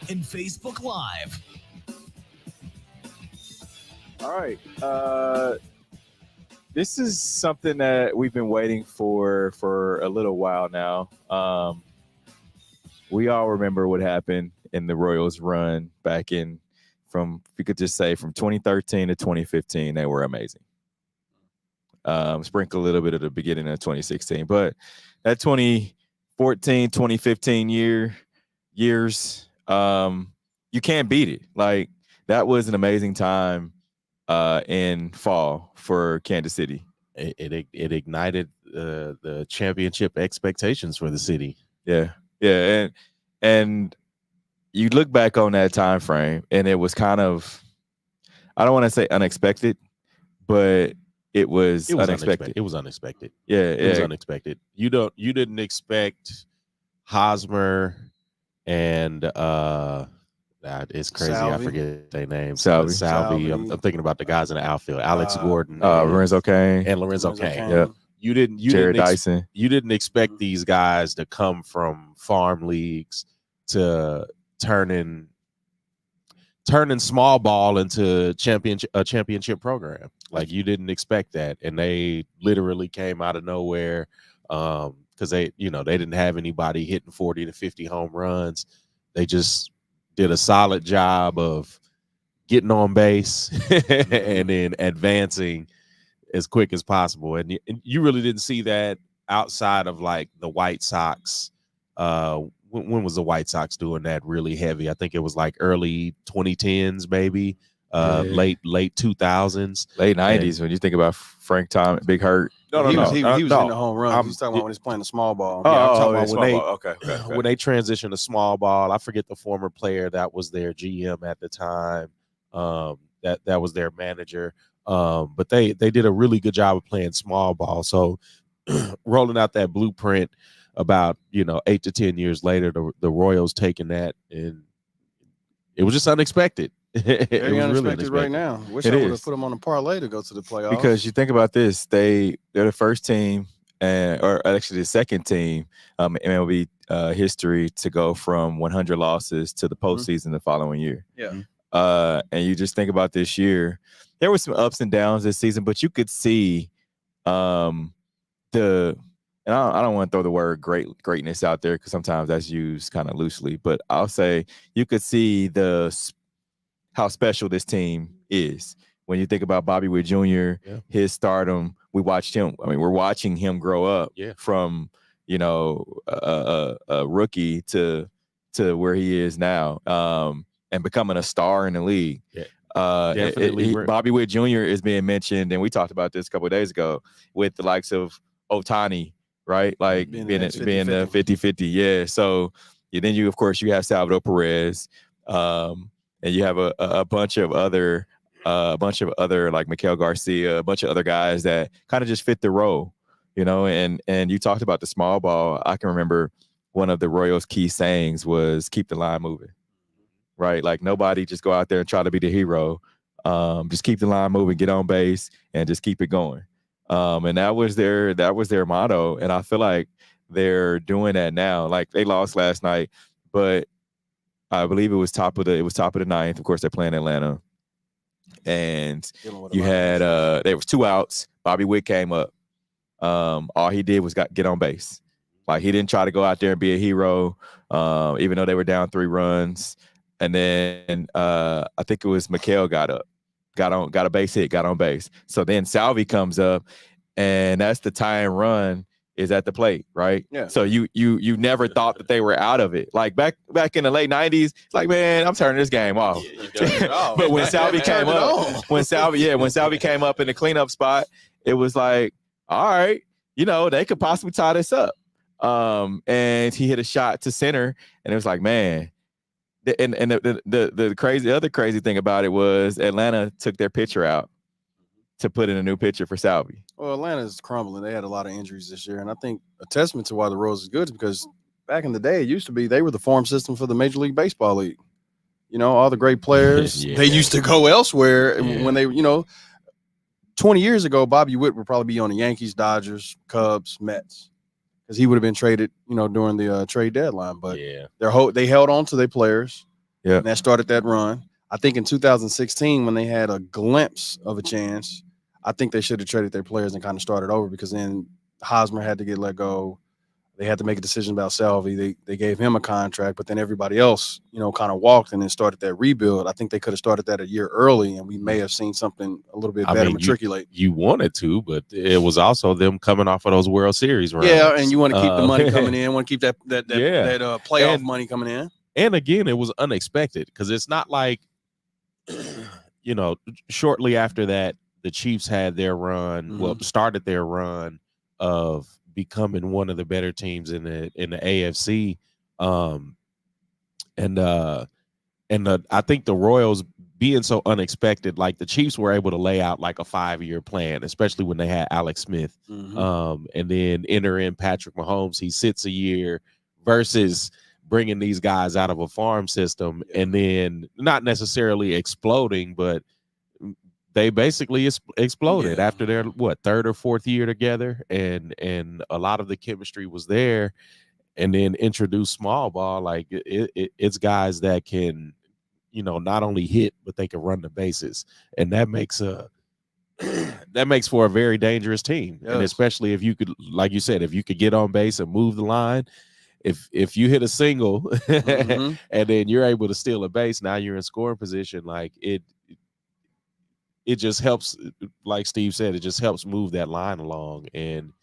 and Facebook Live. All right. This is something that we've been waiting for a little while now. We all remember what happened in the Royals run back in we could just say from 2013 to 2015. They were amazing. Sprinkle a little bit at the beginning of 2016, but that 2014, 2015 years, you can't beat it. Like, that was an amazing time in fall for Kansas City. It ignited the championship expectations for the city. Yeah, and you look back on that time frame, and it was kind of, I don't want to say unexpected, but it was unexpected. It was unexpected. Yeah, it was unexpected. You didn't expect Hosmer and it's crazy. Salvi. I forget their names. Salvi. I'm thinking about the guys in the outfield. Alex Gordon, Lorenzo Cain, and Lorenzo Cain. Yep. Jared Dyson. You didn't expect these guys to come from farm leagues to turning small ball into a championship program. Like, you didn't expect that, and they literally came out of nowhere because they didn't have anybody hitting 40 to 50 home runs. They just did a solid job of getting on base and then advancing as quick as possible. And you really didn't see that outside of like the White Sox. When was the White Sox doing that really heavy? I think it was like early 2010s, maybe late 2000s, late 90s. When you think about Frank Thomas, Big Hurt. He was in the home run. He's talking about when he's playing the small ball. I'm talking about when they transitioned to small ball. I forget the former player that was their GM at the time. That was their manager. But they did a really good job of playing small ball. So rolling out that blueprint about 8 to 10 years later, the Royals taking that, and it was just unexpected. Very unexpected right now. Wish I would have put them on a parlay to go to the playoffs. Because you think about this, they're the first team, or actually the second team in MLB history to go from 100 losses to the postseason the following year. Yeah. And you just think about this year, there were some ups and downs this season, but you could see and I don't want to throw the word greatness out there because sometimes that's used kind of loosely, but I'll say you could see how special this team is. When you think about Bobby Witt Jr., his stardom, we're watching him grow up from, a rookie to where he is now, and becoming a star in the league. Yeah. Definitely. Bobby Witt Jr. is being mentioned, and we talked about this a couple of days ago with the likes of Ohtani, right? Like being the 50-50. Yeah. So then you have Salvador Perez, and you have a bunch of other like Miguel Garcia, a bunch of other guys that kind of just fit the role, and you talked about the small ball. I can remember one of the Royals' key sayings was keep the line moving, right? Like, nobody just go out there and try to be the hero. Just keep the line moving, get on base, and just keep it going. And that was their motto. And I feel like they're doing that now. Like, they lost last night, but I believe it was top of the ninth. Of course, they're playing Atlanta. And you had there was 2 outs. Bobby Witt came up. All he did was get on base. Like, he didn't try to go out there and be a hero, even though they were down 3 runs. And then I think it was Miguel got a base hit, got on base. So then Salvi comes up, and that's the tying run is at the plate, right? Yeah. So you never thought that they were out of it. Like back in the late 90s, like, man, I'm turning this game off. But when Salvi came up, when Salvi came up in the cleanup spot, it was like, all right, they could possibly tie this up. And he hit a shot to center, and it was like, man. And the other crazy thing about it was Atlanta took their pitcher out to put in a new pitcher for Salvi. Well, Atlanta's crumbling. They had a lot of injuries this year, and I think a testament to why the Royals is good is because back in the day, it used to be they were the farm system for the Major League Baseball League. All the great players, they used to go elsewhere when they, 20 years ago, Bobby Witt would probably be on the Yankees, Dodgers, Cubs, Mets, because he would have been traded, during the trade deadline. But they held on to their players, Yeah. And that started that run. I think in 2016, when they had a glimpse of a chance, I think they should have traded their players and kind of started over, because then Hosmer had to get let go. They had to make a decision about Salvi. They gave him a contract, but then everybody else, kind of walked and then started that rebuild. I think they could have started that a year early, and we may have seen something a little bit better matriculate. You wanted to, but it was also them coming off of those World Series runs. Yeah, and you want to keep the money coming in, want to keep that playoff money coming in. And again, it was unexpected, because it's not like, shortly after that, the Chiefs had their run, started their run of becoming one of the better teams in the AFC. I think the Royals being so unexpected, like the Chiefs were able to lay out like a 5-year plan, especially when they had Alex Smith, and then enter in Patrick Mahomes. He sits a year versus bringing these guys out of a farm system and then not necessarily exploding, but they basically exploded after their third or fourth year together, and a lot of the chemistry was there. And then introduce small ball, like it's guys that can, not only hit, but they can run the bases, and that makes for a very dangerous team. Yes. And especially if you could, like you said, if you could get on base and move the line. If you hit a single and then you're able to steal a base, now you're in scoring position. Like it just helps, like Steve said, it just helps move that line along. And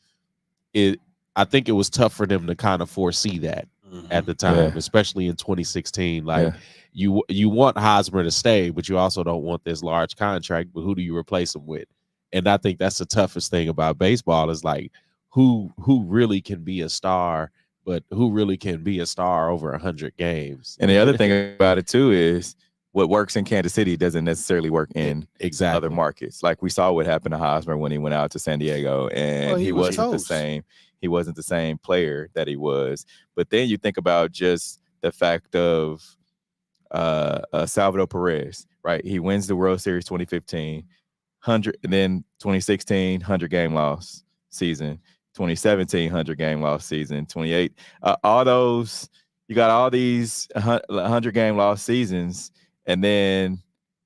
I think it was tough for them to kind of foresee that at the time, especially in 2016. Like you want Hosmer to stay, but you also don't want this large contract, but who do you replace him with? And I think that's the toughest thing about baseball, is like who really can be a star, but who really can be a star over 100 games. And the other thing about it too is, what works in Kansas City doesn't necessarily work in other markets. Like we saw what happened to Hosmer when he went out to San Diego, and he wasn't the same. He wasn't the same player that he was. But then you think about just the fact of Salvador Perez, right? He wins the World Series 2015, 100, and then 2016, 100-game loss season. 2017, 100-game loss season. 28, all those, you got all these 100-game loss seasons. And then,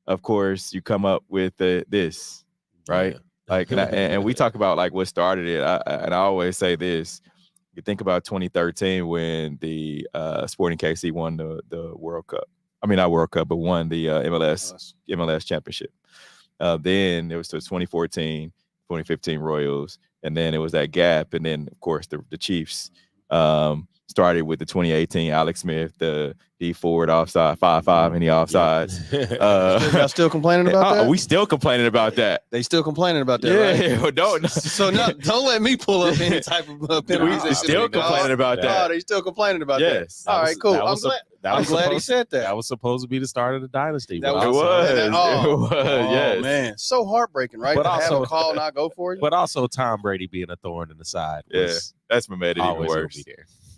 of course, you come up with this, right? Yeah. Like, and we talk about like what started it. And I always say this: you think about 2013 when the Sporting KC won the World Cup. I mean, not World Cup, but won the MLS championship. Then it was the 2014, 2015 Royals, and then it was that gap, and then of course the Chiefs. Started with the 2018 Alex Smith, the D forward offside, 5-5 in the offsides. Y'all still complaining about that? We still complaining about that. They still complaining about that, right? Don't. So don't let me pull up any type of penalties. We still complaining about that. Oh, they still complaining about that. All right, cool. I'm glad he said that. That was supposed to be the start of the dynasty. It was. Yes. Man, so heartbreaking, right? But also, have a call not go for you. But also Tom Brady being a thorn in the side. That's what made it even worse.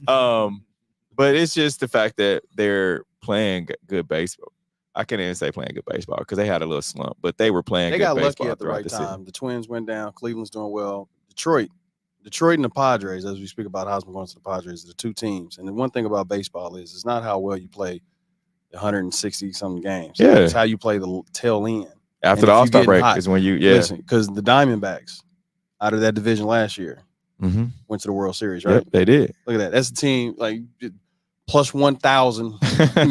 But it's just the fact that they're playing good baseball. I can't even say playing good baseball because they had a little slump, but they were playing good baseball. They got lucky at the right time. The Twins went down. Cleveland's doing well. Detroit and the Padres, as we speak about Hosmer going to the Padres, are the two teams. And the one thing about baseball is it's not how well you play the 160-something games. Yeah. It's how you play the tail end. After the All-Star break is when you, Listen, because the Diamondbacks out of that division last year went to the World Series, right? Yep, they did. Look at that. That's the team, like, plus 1,000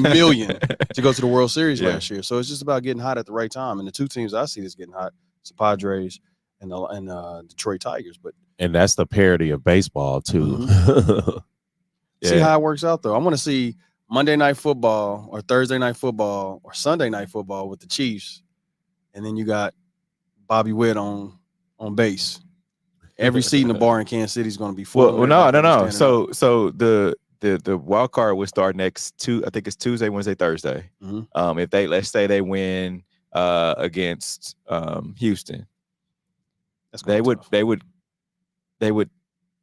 million to go to the World Series last year. So it's just about getting hot at the right time. And the two teams I see that's getting hot, it's the Padres and Detroit Tigers. And that's the parody of baseball too. See how it works out though. I want to see Monday Night Football or Thursday Night Football or Sunday Night Football with the Chiefs, and then you got Bobby Witt on base. Every seat in the bar in Kansas City is going to be full. Well, no. So the wild card would start next I think it's Tuesday, Wednesday, Thursday. If let's say they win against Houston, they would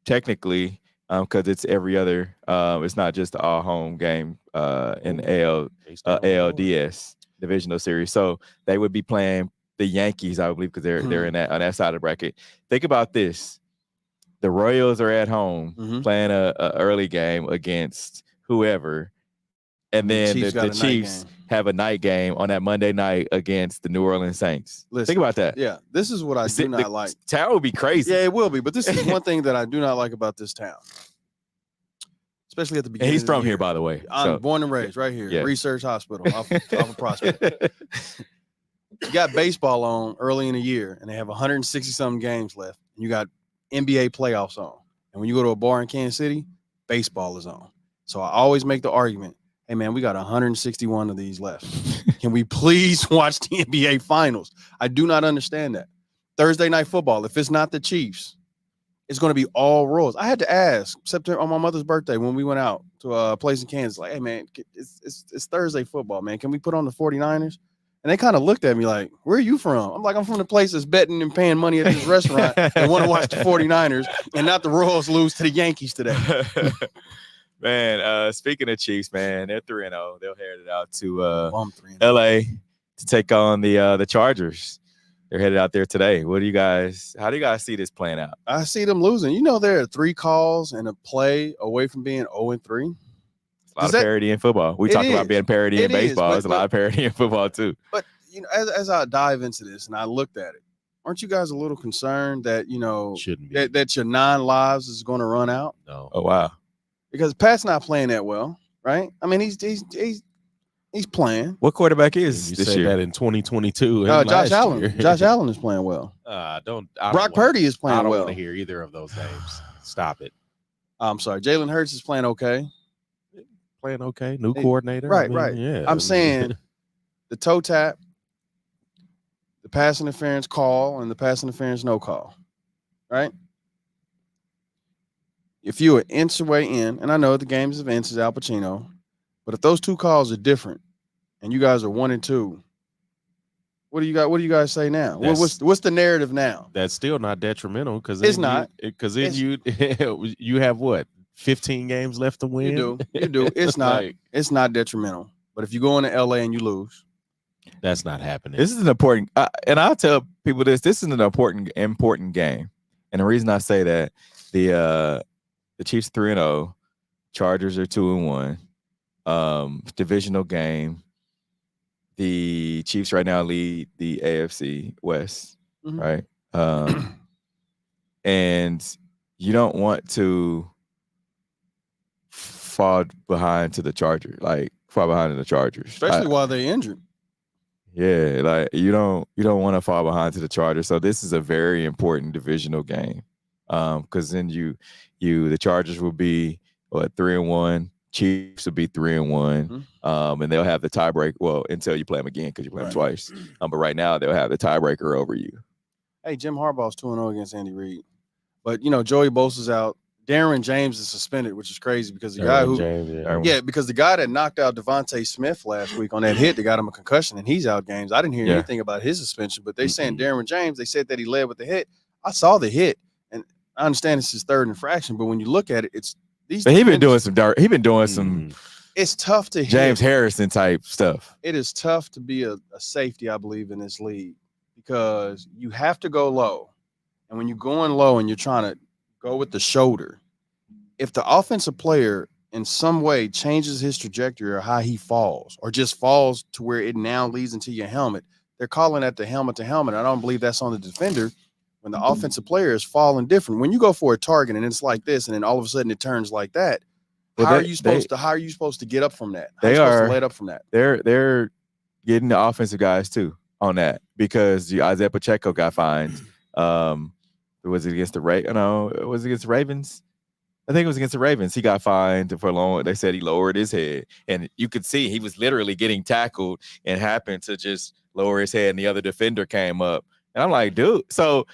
technically, because it's every other, it's not just the all home game in the ALDS divisional series. So they would be playing the Yankees, I believe, because they're in on that side of the bracket. Think about this: the Royals are at home playing a early game against whoever, and then the Chiefs have a night game on that Monday night against the New Orleans Saints. Listen, think about that. Yeah, this is what I do not like. Town will be crazy. Yeah, it will be. But this is one thing that I do not like about this town, especially at the beginning. And he's from here, by the way. I'm born and raised right here, Research Hospital, off of Prospect. You got baseball on early in the year, and they have 160-something games left. And you got NBA playoffs on. And when you go to a bar in Kansas City, baseball is on. So I always make the argument, hey, man, we got 161 of these left. Can we please watch the NBA Finals? I do not understand that. Thursday Night Football, if it's not the Chiefs, it's going to be all Royals. I had to ask September on my mother's birthday when we went out to a place in Kansas, like, hey, man, it's Thursday football, man. Can we put on the 49ers? And they kind of looked at me like, where are you from? I'm like, I'm from the place that's betting and paying money at this restaurant and want to watch the 49ers and not the Royals lose to the Yankees today. Man, speaking of Chiefs, man, they're 3-0. They'll head it out to LA to take on the Chargers. They're headed out there today. How do you guys see this playing out? I see them losing. You know, there are 3 calls and a play away from being 0-3. A lot of parity in football. We talk about being parity in baseball. There's a lot of parity in football too. But you know, as I dive into this and I looked at it, aren't you guys a little concerned that that your 9 lives is going to run out? No. Oh wow. Because Pat's not playing that well, right? I mean, he's playing. What quarterback is you this said year? That in 2022. Josh Allen. Josh Allen is playing well. Brock Purdy is playing well. I don't want to hear either of those names. Stop it. I'm sorry. Jalen Hurts is playing okay. Playing okay. New coordinator. Right. Yeah. I'm saying the toe tap, the pass interference call, and the pass interference no call. Right? If you're an inch away in, and I know the games of inches, Al Pacino, but if those 2 calls are different and you guys are 1 and 2, what do you guys say now? What's the narrative now? That's still not detrimental because it's not. Because then you have what? 15 games left to win. You do. It's not. It's not detrimental. But if you go into LA and you lose, that's not happening. This is an important, and I'll tell people this. This is an important game, and the reason I say that the Chiefs 3-0, Chargers are 2-1. Divisional game. The Chiefs right now lead the AFC West, right? And you don't want to fall behind to the Chargers, especially while they're injured. Yeah, like you don't want to fall behind to the Chargers. So this is a very important divisional game, because then the Chargers will be 3-1, Chiefs will be 3-1, and they'll have the tiebreaker. Well, until you play them again because you play them twice. But right now they'll have the tiebreaker over you. Hey, Jim Harbaugh's 2-0 against Andy Reid, but Joey Bosa's out. Darren James is suspended, which is crazy because the guy that knocked out Devontae Smith last week on that hit that got him a concussion, and he's out games. I didn't hear anything about his suspension, but they saying Darren James, they said that he led with the hit. I saw the hit, and I understand it's his 3rd infraction, but when you look at it, it's these. But he's been doing some dirt. He's been doing some. It's tough to James Harrison type stuff. It is tough to be a safety, I believe, in this league because you have to go low, and when you're going low and you're trying to go with the shoulder, if the offensive player in some way changes his trajectory or how he falls or just falls to where it now leads into your helmet, they're calling that the helmet to helmet. I don't believe that's on the defender when the offensive player is falling different. When you go for a target and it's like this and then all of a sudden it turns like that, how are you supposed to get up from that? How are you supposed to let up from that? They're getting the offensive guys too on that because Isaiah Pacheco got fined. Was it against the was it against the Ravens? I think it was against the Ravens. He got fined for long. They said he lowered his head, and you could see he was literally getting tackled and happened to just lower his head, and the other defender came up. And I'm like, dude. So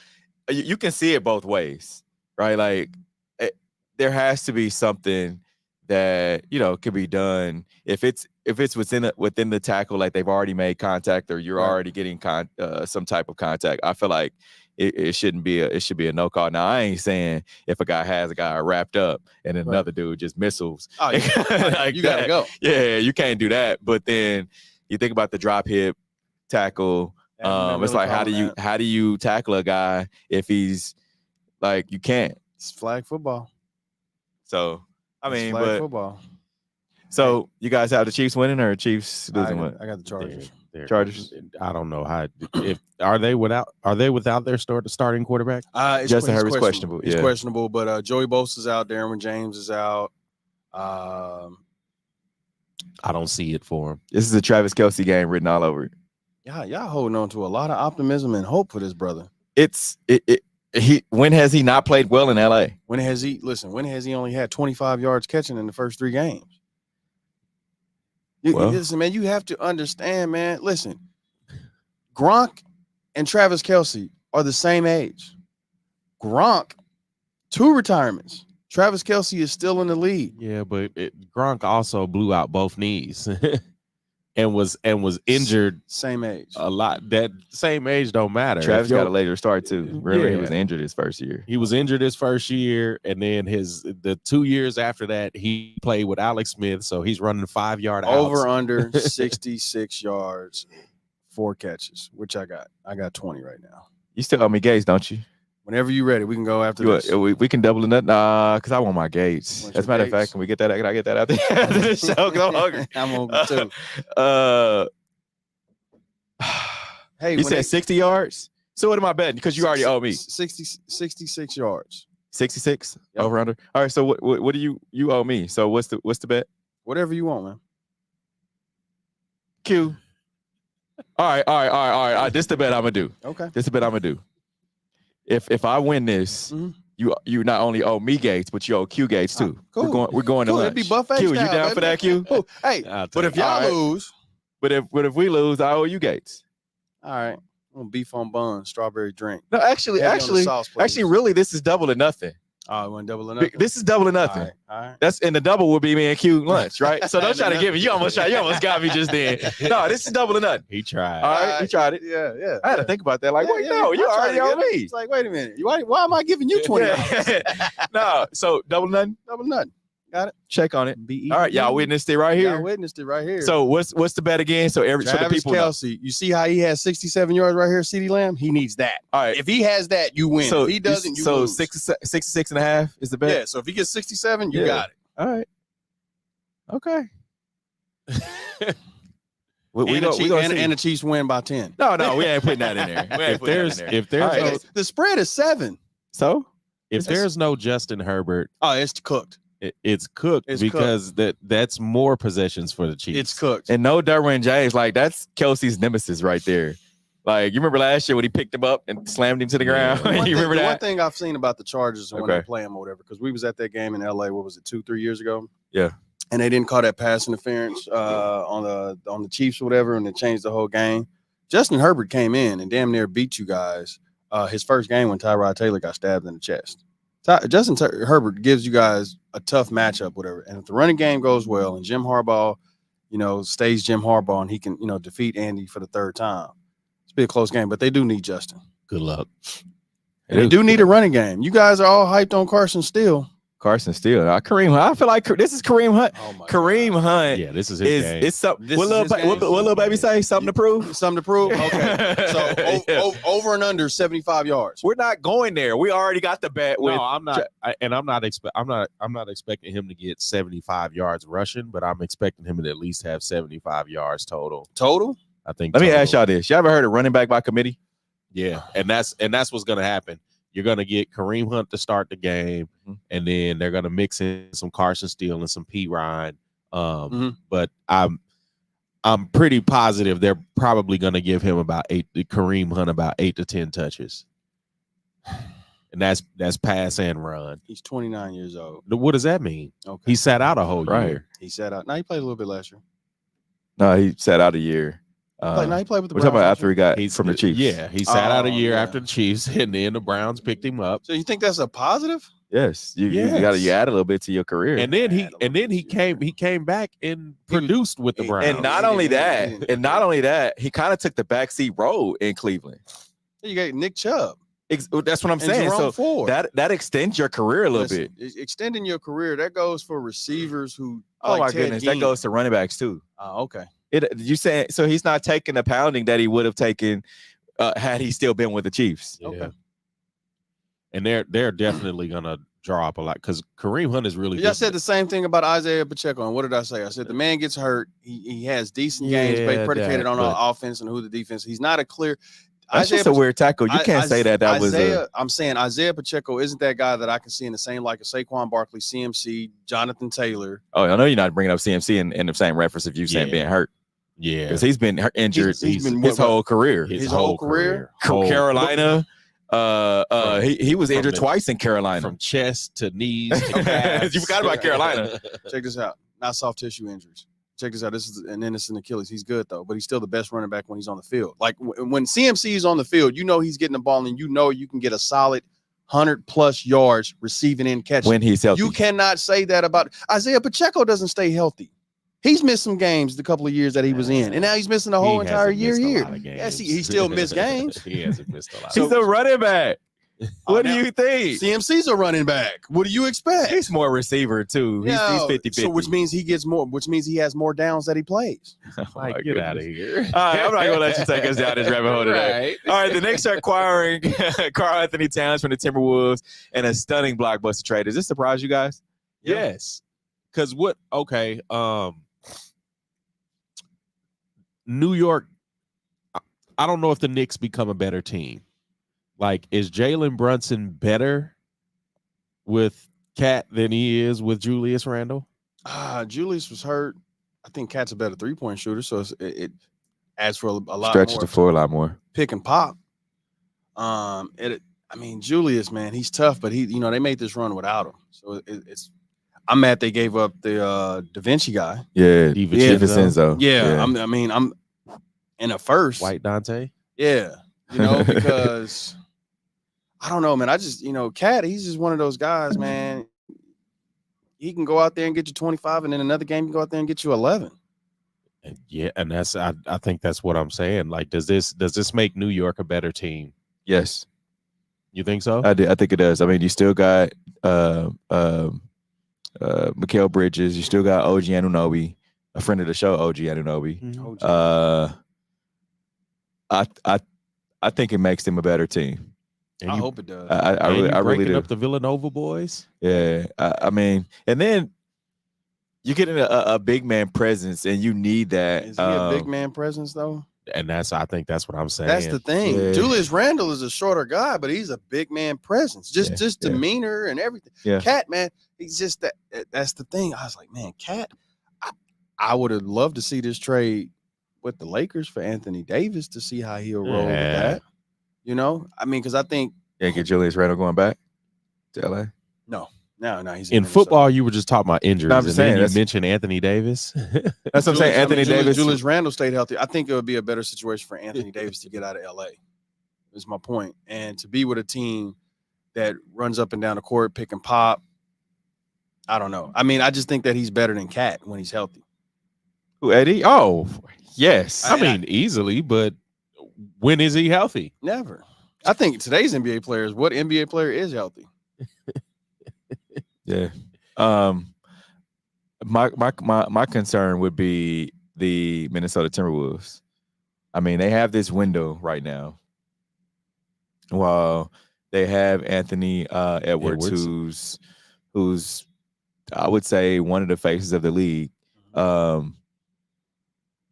you can see it both ways, right? Like there has to be something that can be done if it's within the tackle, like they've already made contact or you're already getting some type of contact. I feel like it should be a no call. Now I ain't saying if a guy has a guy wrapped up and then another dude just missiles. Oh, like you gotta go. Yeah, you can't do that. But then you think about the drop hip tackle. It's like how do you tackle a guy if he's like you can't? It's flag football. So I mean, flag football. So you guys have the Chiefs winning or Chiefs losing? I got the Chargers. Chargers. I don't know how. Are they without their starting quarterback? Justin Herbert's questionable. He's questionable, but Joey Bosa's out. Derwin James is out. I don't see it for him. This is a Travis Kelce game written all over it. Y'all holding on to a lot of optimism and hope for this brother. When has he not played well in LA? When has he only had 25 yards catching in the first 3 games? Listen, man, you have to understand, man. Listen, Gronk and Travis Kelce are the same age. Gronk, 2 retirements. Travis Kelce is still in the league. Yeah, but Gronk also blew out both knees and was injured. Same age. A lot. That same age don't matter. Travis got a later start too. Remember, he was injured his first year. He was injured his first year, and then the 2 years after that, he played with Alex Smith, so he's running 5-yard outs. Over under 66 yards, 4 catches, which I got. I got 20 right now. You still owe me Gates, don't you? Whenever you're ready, we can go after this. We can double it. Because I want my Gates. As a matter of fact, can we get that? Can I get that after the show? Because I'm hungry. I'm hungry too. Hey, you said 60 yards? So what am I betting? Because you already owe me. 66 yards. 66? Yep. Over under? All right, so what do you owe me? So what's the bet? Whatever you want, man. Q. All right. This is the bet I'm going to do. Okay. This is the bet I'm going to do. If I win this, you not only owe me Gates, but you owe Q Gates too. Cool. We're going to lunch. It'd be buffet Q, style, you down for that, Q? Cool. Hey, but if y'all lose, but if we lose, I owe you Gates. All right. I'm gonna beef on bun, strawberry drink. No, actually, really, this is double or nothing. Oh, you want double or nothing? This is double or nothing. All right. That's and the double would be me and Q lunch, right? So don't try to give me. You almost got me just then. No, this is double or nothing. He tried. All right, he tried it. Yeah. I had to think about that. Like, wait, no, you already owe me. It's like, wait a minute. Why am I giving you 20? No, so double or nothing. Double or nothing. Got it. Check on it. All right, y'all witnessed it right here. Y'all witnessed it right here. So what's the bet again? So Travis so the people Kelce, you see how he has 67 yards right here, CeeDee Lamb? He needs that. All right. If he has that, you win. So if he doesn't, you lose. So 66 and a half is the bet? Yeah, so if he gets 67, you got it. All right. Okay. And the Chiefs win by 10. No, we ain't putting that in there. If there's the spread is 7. So if there's no Justin Herbert, it's cooked. It's cooked because that's more possessions for the Chiefs. It's cooked. And no Derwin James, like that's Kelce's nemesis right there. Like you remember last year when he picked him up and slammed him to the ground. You remember that? One thing I've seen about the Chargers when they play him or whatever, because we was at that game in LA. What was it, 2-3 years ago? Yeah. And they didn't call that pass interference on the Chiefs or whatever, and it changed the whole game. Justin Herbert came in and damn near beat you guys. His first game when Tyrod Taylor got stabbed in the chest. Justin Herbert gives you guys a tough matchup, whatever. And if the running game goes well and Jim Harbaugh, stays Jim Harbaugh and he can, defeat Andy for the 3rd time, it's be a close game. But they do need Justin. Good luck. And they do need a running game. You guys are all hyped on Carson Steele. Kareem Hunt. I feel like this is Kareem Hunt. Oh my Kareem God. Hunt. Yeah, this is his game. It's something. What little baby say? Something to prove. Something to prove. Okay. So over and under 75 yards. We're not going there. We already got the bet. No, I'm not. I'm not expecting him to get 75 yards rushing, but I'm expecting him to at least have 75 yards total. Total? I think. Let me ask y'all this: you ever heard of running back by committee? Yeah, and that's what's gonna happen. You're going to get Kareem Hunt to start the game, and then they're going to mix in some Carson Steele and some P. Ryan. But I'm pretty positive they're probably going to give him Kareem Hunt about 8 to 10 touches. And that's pass and run. He's 29 years old. What does that mean? Okay. He sat out a whole year. He sat out. No, he played a little bit last year. No, he sat out a year. He played with the Browns. We're talking about after he got from the Chiefs. Yeah, he sat out a year after the Chiefs, and then the Browns picked him up. So you think that's a positive? Yes, you add a little bit to your career. And then he came back and produced with the Browns. And not only that, he kind of took the backseat role in Cleveland. You got Nick Chubb. That's what I'm saying. So that extends your career a little bit. Extending your career, that goes for receivers who. Oh my goodness, that goes to running backs too. Oh, okay. You saying so he's not taking the pounding that he would have taken had he still been with the Chiefs. Yeah. Okay. And they're definitely gonna draw up a lot because Kareem Hunt is really good. I said the same thing about Isaiah Pacheco. And what did I say? I said the man gets hurt. He has decent games predicated on our offense and who the defense. He's not a clear. That's just a weird tackle. You can't say that was Isaiah. I'm saying Isaiah Pacheco isn't that guy that I can see in the same like a Saquon Barkley, CMC, Jonathan Taylor. Oh, I know you're not bringing up CMC in the same reference if you saying being hurt. Yeah, because he's been injured his whole career. His whole career. Carolina. He was injured twice in Carolina, from chest to knees to calves. You forgot about Carolina. Check this out. Not soft tissue injuries. Check this out. This is an innocent Achilles. He's good though, but he's still the best running back when he's on the field. Like when CMC is on the field, you know he's getting the ball, and you know you can get a solid 100+ yards receiving and catching when he's healthy. You cannot say that about Isaiah Pacheco. Doesn't stay healthy. He's missed some games the couple of years that he was in, and now he's missing the whole entire year here. Yes, he still missed games. He hasn't missed a lot. He's a running back. What do you think? CMC's a running back. What do you expect? He's more receiver too. He's 50-50. So which means he gets more, which means he has more downs that he plays. Like, get out of here. All right, I'm not going to let you take us down this rabbit hole today. Right. All right, the Knicks are acquiring Karl-Anthony Towns from the Timberwolves in a stunning blockbuster trade. Does this surprise you guys? Yes. Because New York, I don't know if the Knicks become a better team. Like, is Jaylen Brunson better with Cat than he is with Julius Randle? Julius was hurt. I think Cat's a better 3-point shooter, so it adds for a lot stretches the floor a lot more. Pick and pop. I mean, Julius, man, he's tough, but they made this run without him. So it's. I'm mad they gave up the Da Vinci guy. Yeah, DiVincenzo. Yeah, I'm in a first. White Dante. Yeah, because. I don't know, man. I just, Cat, he's just one of those guys, man. He can go out there and get you 25, and then another game you go out there and get you 11. Yeah, and that's I think that's what I'm saying. Like, does this make New York a better team? Yes. You think so? I think it does. I mean, you still got Mikal Bridges. You still got OG Anunoby, a friend of the show, OG Anunoby. Mm-hmm. I think it makes them a better team. I hope it does. I really do. Up the Villanova boys. Yeah, I mean, and then you get in a big man presence, and you need that. Is he a big man presence though? And I think that's what I'm saying. That's the thing. Yeah. Julius Randle is a shorter guy, but he's a big man presence. Just demeanor and everything. Yeah. Cat, man, he's just that. That's the thing. I was like, man, Cat. I would have loved to see this trade with the Lakers for Anthony Davis to see how he'll roll with that. Because I think get Julius Randle going back to LA. No, he's in football. You were just talking about injuries, I'm saying, then you mentioned Anthony Davis. That's what I'm saying. Anthony Davis, Julius Randle stayed healthy. I think it would be a better situation for Anthony Davis to get out of LA. Is my point, and to be with a team that runs up and down the court, pick and pop. I don't know. I mean, I just think that he's better than Cat when he's healthy. Who, Eddie? Oh, yes. I mean, easily, but when is he healthy? Never. I think today's NBA players, what NBA player is healthy? Yeah. My concern would be the Minnesota Timberwolves. I mean, they have this window right now. While they have Anthony Edwards, who's I would say one of the faces of the league.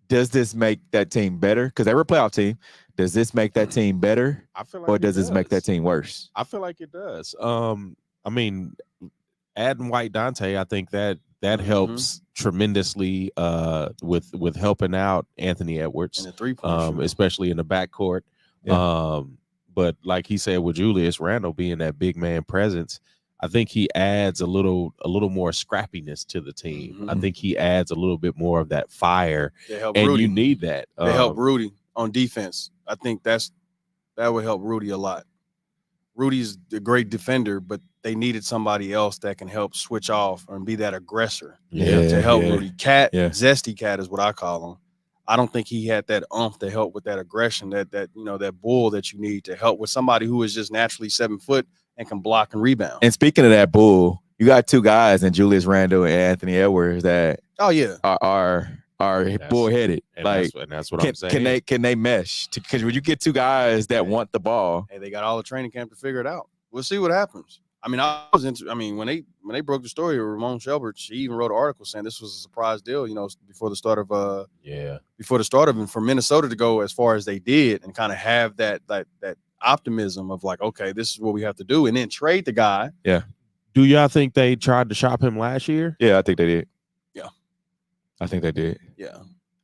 Does this make that team better? Because they were a playoff team. Does this make that team better? I feel like or does this make that team worse? I feel like it does. I mean, adding White Dante, I think that helps tremendously with helping out Anthony Edwards, and the 3-point especially in the backcourt. Yeah. But like he said, with Julius Randle being that big man presence, I think he adds a little more scrappiness to the team. Mm-hmm. I think he adds a little bit more of that fire, and Rudy. you need that. They help Rudy on defense. I think that would help Rudy a lot. Rudy's a great defender, but they needed somebody else that can help switch off and be that aggressor to help Rudy. Cat, Zesty Cat is what I call him. I don't think he had that oomph to help with that aggression, that bull that you need to help with somebody who is just naturally 7 foot and can block and rebound. And speaking of that bull, you got two guys in Julius Randle and Anthony Edwards that are bullheaded. Like, that's what I'm saying. Can they mesh? Because when you get two guys that want the ball, hey, they got all the training camp to figure it out. We'll see what happens. I mean, when they broke the story of Ramon Shelbert, she even wrote an article saying this was a surprise deal. Before the start of and for Minnesota to go as far as they did and kind of have that optimism of like, okay, this is what we have to do, and then trade the guy. Yeah. Do y'all think they tried to shop him last year? Yeah, I think they did. Yeah, I think they did. Yeah,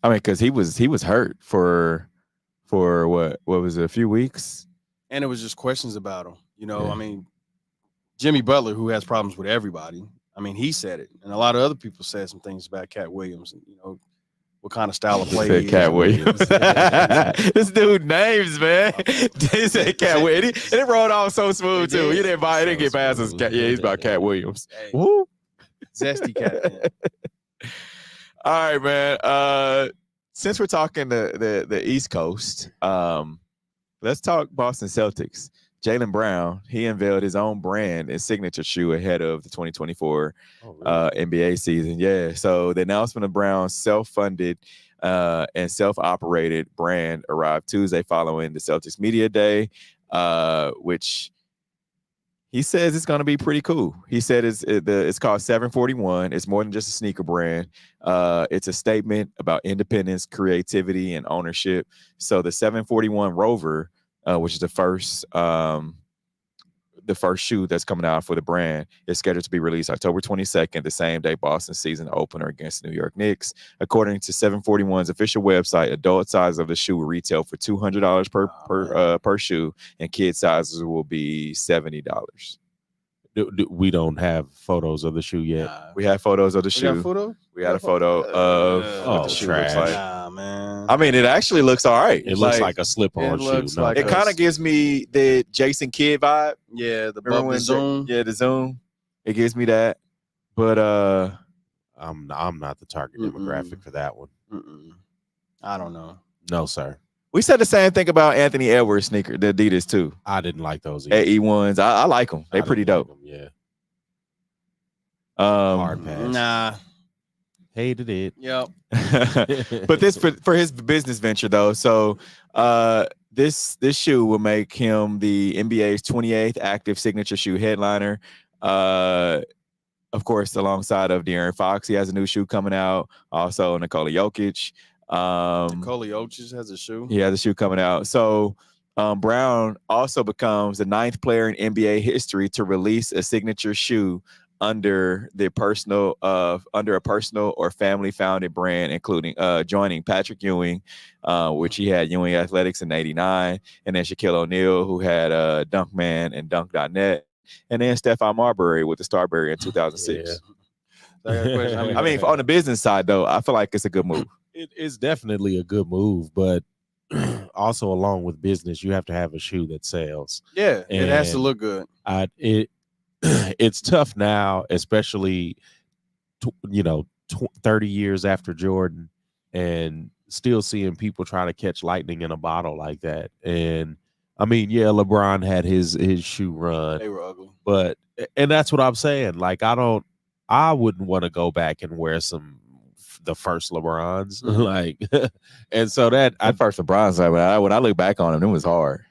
I mean, because he was hurt for what was it, a few weeks, and it was just questions about him. I mean, Jimmy Butler, who has problems with everybody, I mean, he said it, and a lot of other people said some things about Cat Williams, and what kind of style of play he is. Cat Williams. This dude names, man. They said Cat Williams. And it rolled off so smooth too. He didn't get past us. Yeah, he's about Cat Williams. Hey, woo. Zesty cat. Man. All right, man. Since we're talking the East Coast, let's talk Boston Celtics. Jaylen Brown, he unveiled his own brand and signature shoe ahead of the 2024 NBA season. Yeah, so the announcement of Brown's self-funded and self-operated brand arrived Tuesday following the Celtics Media Day, which he says it's going to be pretty cool. He said it's called 741. It's more than just a sneaker brand. It's a statement about independence, creativity, and ownership. So the 741 Rover, which is the first shoe that's coming out for the brand, is scheduled to be released October 22nd, the same day Boston's season opener against the New York Knicks. According to 741's official website, adult size of the shoe will retail for $200 per shoe, and kid sizes will be $70. We don't have photos of the shoe yet. We have photos of the shoe. We had a photo of what the shoe looks like. Nah, man. I mean, it actually looks all right. It looks like a slip-on shoe. It kind of gives me the Jason Kidd vibe. Yeah, the zoom. The zoom. It gives me that. But I'm not the target demographic for that one. I don't know. No, sir. We said the same thing about Anthony Edwards sneaker, the Adidas too. I didn't like those either. AE1s. I like them. They pretty dope. Like them, yeah. Hard pass. Nah. Hated it. Yep. But this for his business venture though. So this shoe will make him the NBA's 28th active signature shoe headliner. Of course, alongside of De'Aaron Fox, he has a new shoe coming out. Also, Nikola Jokic. Nikola Jokic has a shoe. He has a shoe coming out. So Brown also becomes the 9th player in NBA history to release a signature shoe under a personal or family founded brand, including joining Patrick Ewing, which he had Ewing Athletics in '89, and then Shaquille O'Neal, who had Dunkman and Dunk.net, and then Stephon Marbury with the Starbury in 2006. Yeah. I mean, on the business side though, I feel like it's a good move. It is definitely a good move, but also along with business, you have to have a shoe that sells. Yeah, it has to look good. It's tough now, especially 30 years after Jordan, and still seeing people try to catch lightning in a bottle like that. And I mean, yeah, LeBron had his shoe run. They were ugly, and that's what I'm saying. Like, I wouldn't want to go back and wear the first LeBrons, like, and so that first LeBrons, when I look back on him, it was hard.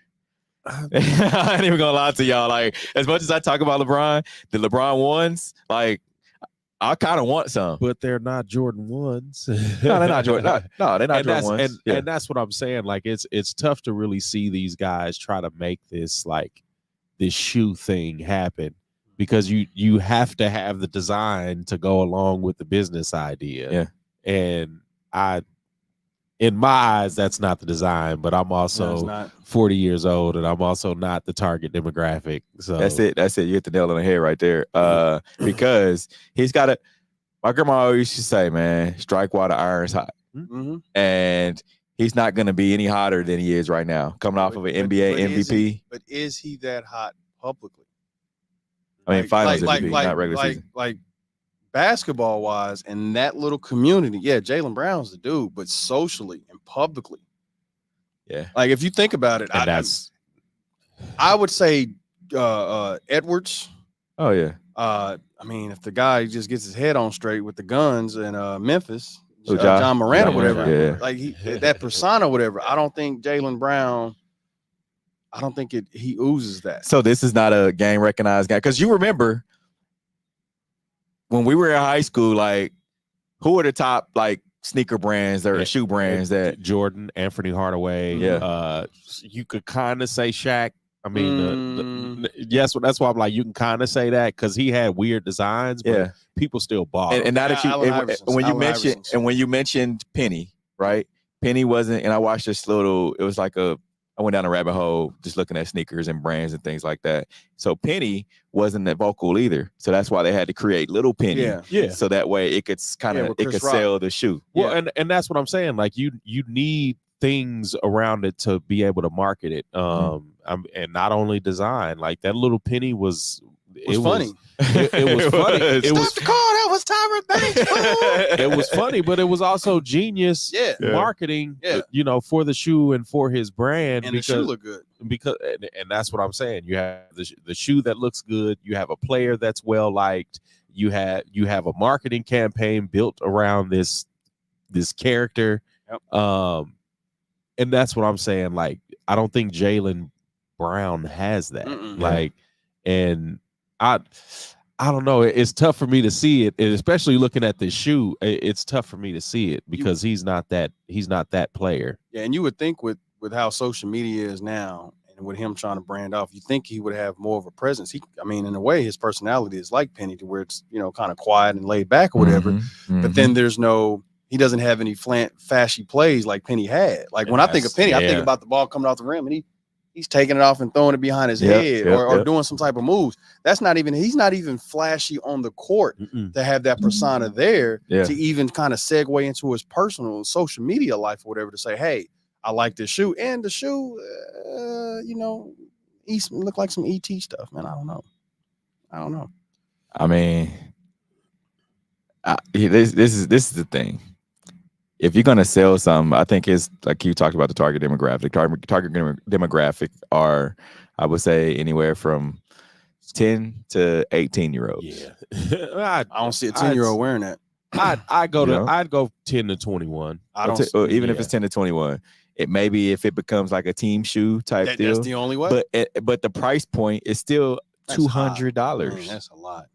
I ain't even gonna lie to y'all. Like, as much as I talk about LeBron, the LeBron ones, like, I kind of want some, but they're not Jordan ones. No, they're not Jordan. No, they're not Jordan ones. And that's what I'm saying. Like, it's tough to really see these guys try to make this shoe thing happen, because you have to have the design to go along with the business idea. Yeah. And in my eyes, that's not the design, but I'm also 40 years old, and I'm also not the target demographic. So that's it. You hit the nail on the head right there. Because he's got my grandma always used to say, man, strike while the iron's hot. Mm-hmm. And he's not going to be any hotter than he is right now, coming off of an NBA MVP. But is he that hot publicly? I mean, finals MVP, not regular season. Like basketball wise, and that little community, yeah, Jaylen Brown's the dude, but socially and publicly, yeah. Like, if you think about it, I would say Edwards. Oh yeah. I mean, if the guy just gets his head on straight with the guns in Memphis, John Morant or whatever, yeah. like that persona, or whatever. I don't think Jaylen Brown. I don't think he oozes that. So this is not a game recognized guy, because you remember when we were in high school, like who are the top like sneaker brands or shoe brands that Jordan, Anthony Hardaway. Yeah. You could kind of say Shaq. I mean, yes, that's why I'm like, you can kind of say that because he had weird designs, but people still bought. And now that when you mentioned Penny, right? Penny wasn't, and I watched this little. It was like I went down a rabbit hole just looking at sneakers and brands and things like that. So Penny wasn't that vocal either. So that's why they had to create Little Penny. Yeah. So that way it could sell the shoe. Well, and that's what I'm saying. Like you need things around it to be able to market it. And not only design. Like that Little Penny was funny. It was funny. It was the call. That was Tyra Banks. It was funny, but it was also genius marketing. For the shoe and for his brand. And the shoe looked good. And that's what I'm saying. You have the shoe that looks good. You have a player that's well liked. You have a marketing campaign built around this character. Yep. And that's what I'm saying. Like, I don't think Jaylen Brown has that. And I don't know. It's tough for me to see it, and especially looking at the shoe. It's tough for me to see it because he's not that player. Yeah, and you would think with how social media is now, and with him trying to brand off, you think he would have more of a presence. In a way, his personality is like Penny, to where it's kind of quiet and laid back or whatever. But then he doesn't have any flashy plays like Penny had. Like when I think of Penny, I think about the ball coming off the rim and he's taking it off and throwing it behind his head or doing some type of moves. He's not even flashy on the court to have that persona there to even kind of segue into his personal social media life or whatever, to say, hey, I like this shoe. And the shoe, he looked like some ET stuff, man. I don't know. I mean, this is the thing. If you're gonna sell something, I think it's like you talked about the target demographic. Target demographic are, I would say, anywhere from 10 to 18-year-olds. Yeah, I don't see a 10-year-old wearing that. I'd go 10 to 21. Even if it's 10 to 21, it maybe if it becomes like a team shoe type deal. That's the only way. But the price point is still $200. That's a lot.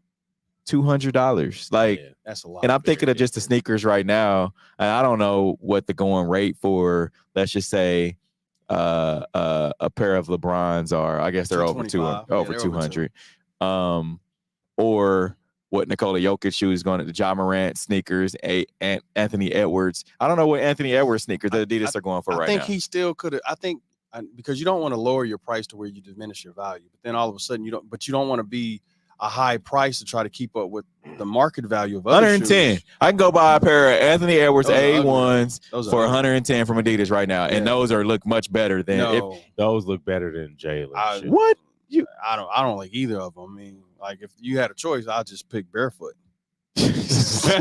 $200, like that's a lot. And I'm thinking of just the sneakers right now, and I don't know what the going rate for, let's just say, a pair of LeBrons are. I guess they're over 200. Or what Nikola Jokic shoe is going to the Ja Morant sneakers, and Anthony Edwards. I don't know what Anthony Edwards sneakers the Adidas are going for right now. I think he still could have. I think because you don't want to lower your price to where you diminish your value, but then all of a sudden you don't. But you don't want to be a high price to try to keep up with the market value of other 110. shoes. I can go buy a pair of Anthony Edwards A1s for 110 from Adidas right now, and those look much better than those look better than Jaylen. What? I don't like either of them. I mean, like if you had a choice, I'd just pick barefoot. Some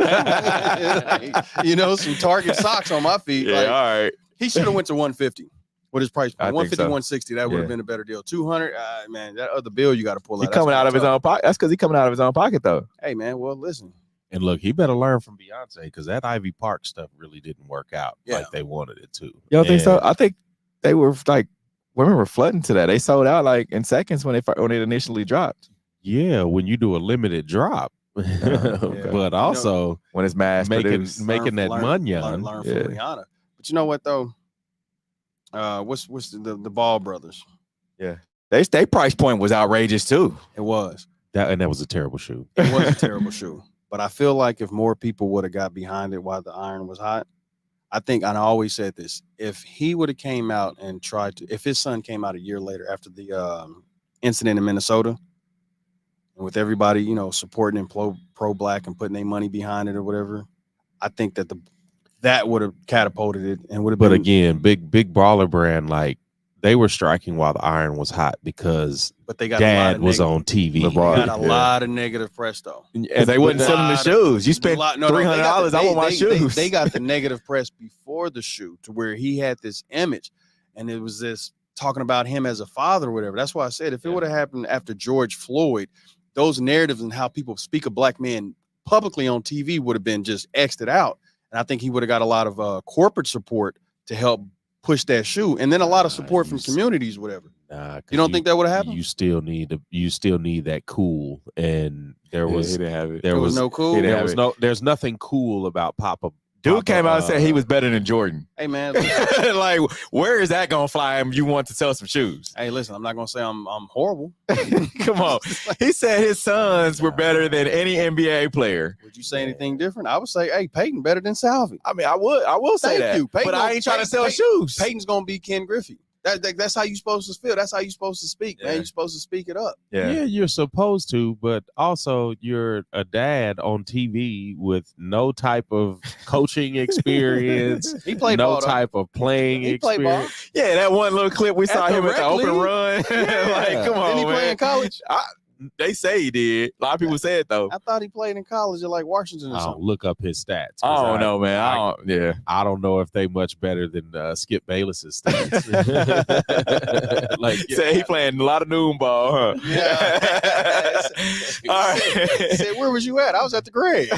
Target socks on my feet. Yeah, all right. He should have went to 150. What his price point? 150, so. 160. That would have been a better deal. 200, man, that other bill you got to pull out. He's coming out of his own pocket. That's because he's coming out of his own pocket, though. Hey, man, well, listen. And look, he better learn from Beyonce, because that Ivy Park stuff really didn't work out like they wanted it to. You don't think so? I think they were like, women were flooding to that. They sold out like in seconds when it initially dropped. Yeah, when you do a limited drop. But also when it's mass making that money on. Learn from Rihanna. But you know what, though? What's the Ball brothers? Yeah, they price point was outrageous too. It was that was a terrible shoe. It was a terrible shoe. But I feel like if more people would have got behind it while the iron was hot, I think, and I always said this, if he would have came out and tried to, if his son came out a year later after the incident in Minnesota, and with everybody supporting and pro black and putting their money behind it or whatever, I think that that would have catapulted it and would have been. But again, big baller brand, like they were striking while the iron was hot because they got Dad was on TV. They got a lot of negative press though, and they wasn't selling the shoes. You spent $300. I want my shoes. They got the negative press before the shoe, to where he had this image, and it was this talking about him as a father or whatever. That's why I said if it would have happened after George Floyd, those narratives and how people speak of black men publicly on TV would have been just X'd out. And I think he would have got a lot of corporate support to help push that shoe, and then a lot of support from communities, whatever. Nah, you don't think that would have happened? You still need that cool, and there was he didn't have it. There was no cool. There's nothing cool about Papa. Dude came out and said he was better than Jordan. Hey man, like where is that gonna fly? You want to sell some shoes? Hey, listen, I'm not gonna say I'm horrible. Come on, he said his sons were better than any NBA player. Would you say anything different? I would say, hey, Peyton better than Salvi. I mean, I will say that. You. But I ain't trying to sell shoes. Peyton's gonna be Ken Griffey. That's how you supposed to feel. That's how you supposed to speak, man. You're supposed to speak it up. Yeah, you're supposed to, but also you're a dad on TV with no type of coaching experience. He played no ball, type of playing experience. Yeah, that one little clip we saw him at the open run. Like, come on, Didn't he play in college? They say he did. A lot of people say it though. I thought he played in college at like Washington or something. Look up his stats. I don't know, man. I don't know if they much better than Skip Bayless's stats. Say he playing a lot of noon ball, huh? Yeah. All right. Said, where was you at? I was at the grade.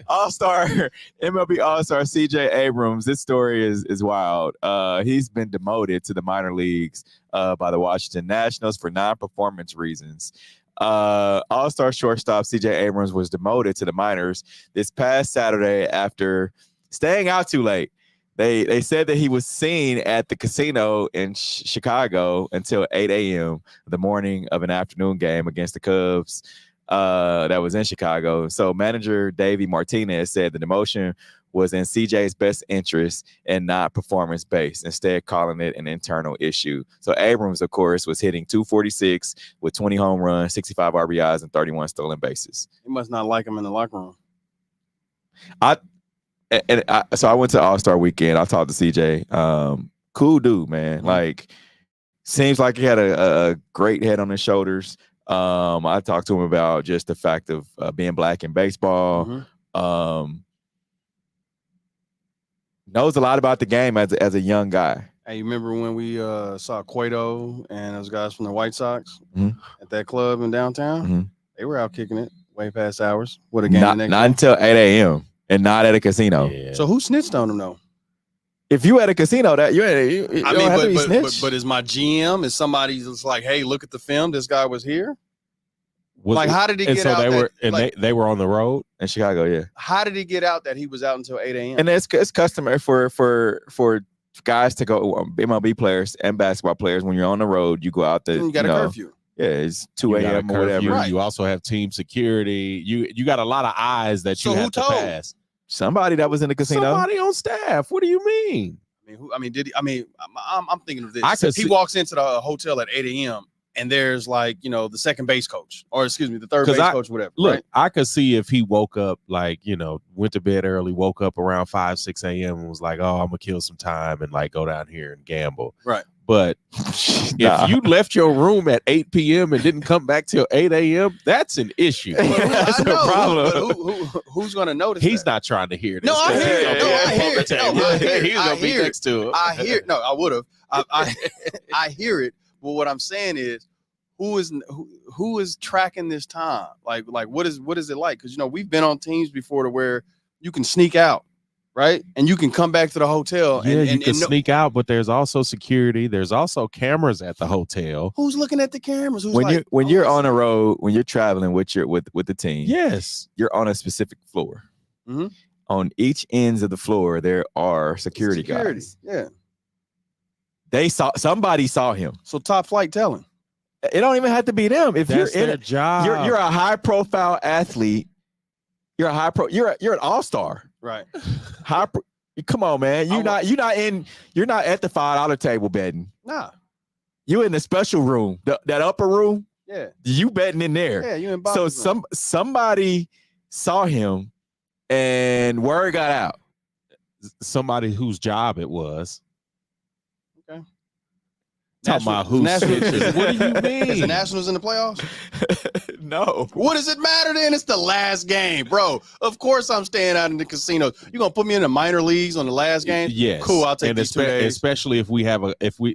All-Star, MLB All-Star CJ Abrams. This story is wild. He's been demoted to the minor leagues by the Washington Nationals for non-performance reasons. All-Star shortstop CJ Abrams was demoted to the minors this past Saturday after staying out too late. They said that he was seen at the casino in Chicago until 8 a.m. the morning of an afternoon game against the Cubs that was in Chicago. So manager Davey Martinez said the demotion was in CJ's best interest and not performance-based, instead calling it an internal issue. So Abrams, of course, was hitting .246 with 20 home runs, 65 RBIs, and 31 stolen bases. He must not like him in the locker room. So I went to All-Star Weekend. I talked to CJ. Cool dude, man. Mm-hmm. Like, seems like he had a great head on his shoulders. I talked to him about just the fact of being black in baseball. Mm-hmm. Knows a lot about the game as a young guy. Hey, you remember when we saw Cueto and those guys from the White Sox at that club in downtown? Mm-hmm. They were out kicking it way past hours. What a game! Not until 8 a.m. and not at a casino. Yeah. So who snitched on them though? If you at a casino, that you don't have to be snitched. But is my GM? Is somebody that's like, hey, look at the film. This guy was here. How did he get out? They were on the road in Chicago. Yeah. How did he get out that he was out until 8 a.m.? And it's customary for guys to go, MLB players and basketball players, when you're on the road, you go out there. You got a curfew. Yeah, it's 2 a.m. or whatever. Right. You also have team security. You got a lot of eyes that you have to pass. Somebody that was in the casino. Somebody on staff. What do you mean? I'm thinking of this. He walks into the hotel at 8 a.m. and there's the second base coach, or excuse me, the third base coach, whatever. Look, right? I could see if he woke up went to bed early, woke up around 5, 6 a.m. and was like, oh, I'm gonna kill some time and go down here and gamble. Right. But if you left your room at 8 p.m. and didn't come back till 8 a.m., that's an issue. That's a problem. But who's going to notice? He's not trying to hear this. No, I hear it. He's going to be next to him. I hear it. No, I would have. I hear it. But what I'm saying is, who is tracking this time? Like what is it like? Because we've been on teams before to where you can sneak out. Right. And you can come back to the hotel. Yeah, you can sneak out, but there's also security. There's also cameras at the hotel. Who's looking at the cameras? When you're on a road, when you're traveling with the team, yes, you're on a specific floor. Mm-hmm. On each ends of the floor, there are security guys. Yeah. Somebody saw him. So top flight tell him. It don't even have to be them. If that's you're their job, you're a high profile athlete. You're an all-star. Right. Come on, man. You're not at the $5 table betting. Nah. You in the special room, that upper room. Yeah. You betting in there. Yeah, you in Bob's room. Somebody saw him and word got out. Somebody whose job it was. Okay. Talking about who snitches. What do you mean? Is the Nationals in the playoffs? No. What does it matter then? It's the last game, bro. Of course I'm staying out in the casino. You gonna put me in the minor leagues on the last game? Yes. Cool. I'll take these 2 days. Especially if we have a 3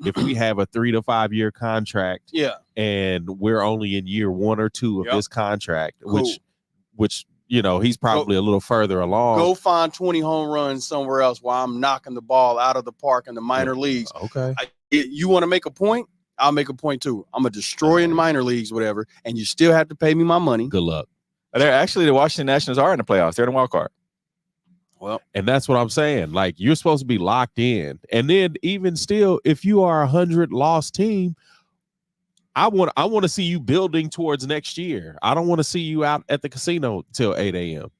to 5 year contract. Yeah. And we're only in year 1 or 2 of this contract, cool. which he's probably a little further along. Go find 20 home runs somewhere else while I'm knocking the ball out of the park in the minor leagues. Okay. You want to make a point? I'll make a point too. I'm a destroyer in the minor leagues, whatever, and you still have to pay me my money. Good luck. The Washington Nationals are in the playoffs. They're in the wild card. Well, and that's what I'm saying. Like, you're supposed to be locked in. And then even still, if you are 100 loss team, I want to see you building towards next year. I don't want to see you out at the casino till 8 a.m.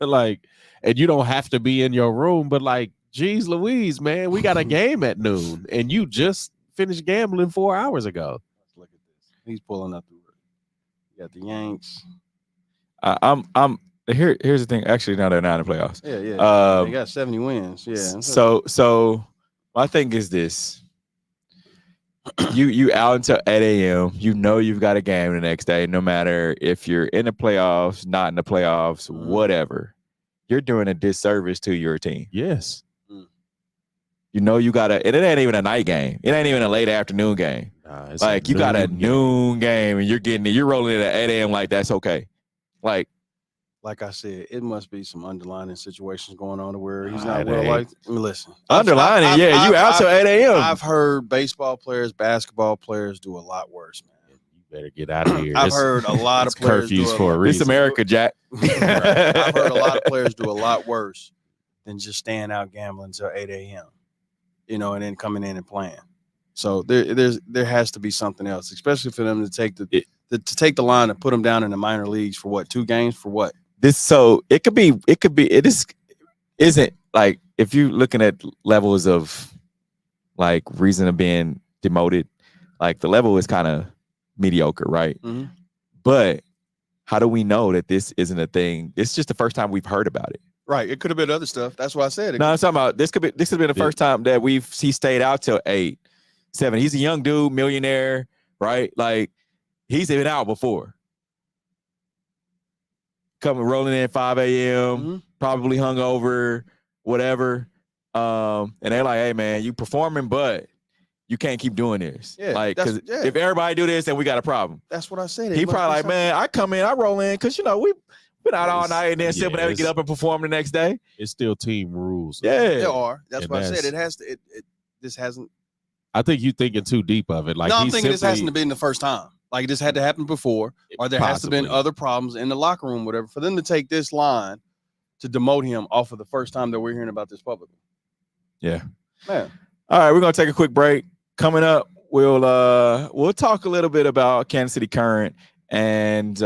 Like, and you don't have to be in your room, but like, geez Louise, man, we got a game at noon and you just finished gambling 4 hours ago. Let's look at this. He's pulling up the word. You got the Yanks. Here's the thing. Actually, now they're not in the playoffs. Yeah. They got 70 wins. Yeah. So my thing is this. You out until 8 a.m. You know you've got a game the next day, no matter if you're in the playoffs, not in the playoffs, whatever. You're doing a disservice to your team. Yes. You know you got and it ain't even a night game. It ain't even a late afternoon game. Like, you got a noon game and you're rolling it at 8 a.m. like that's okay. Like I said, it must be some underlying situations going on where he's not well liked. I mean, listen. Underlining, you out till 8 a.m. I've heard baseball players, basketball players do a lot worse, man. You better get out of here. I've heard a lot of players curfews for a reason. It's America, Jack. I've heard a lot of players do a lot worse than just staying out gambling until 8 a.m. And then coming in and playing. So there has to be something else, especially for them to take the line and put them down in the minor leagues for what, 2 games for what? It isn't like, if you're looking at levels of like reason of being demoted, like the level is kind of mediocre, right? Mm-hmm. But how do we know that this isn't a thing? It's just the first time we've heard about it. Right. It could have been other stuff. That's why I said it. No, I'm talking about this could have been the first time that he stayed out till 8, 7. He's a young dude, millionaire, right? Like, he's been out before. Coming rolling in 5 a.m., probably hungover, whatever. And they're like, hey man, you performing, but you can't keep doing this. Yeah, like, because if everybody do this, then we got a problem. That's what I said. He probably like, man, I come in, I roll in, because we've been out all night and then still been able to get up and perform the next day. It's still team rules. Yeah. There are. That's what I said. It has to this hasn't. I think you're thinking too deep of it. Like, no, I'm thinking this hasn't been the first time. Like, this had to happen before, or there has to have been other problems in the locker room, whatever, for them to take this line to demote him off of the first time that we're hearing about this publicly. Yeah. Man. All right, we're gonna take a quick break. Coming up, we'll talk a little bit about Kansas City Current and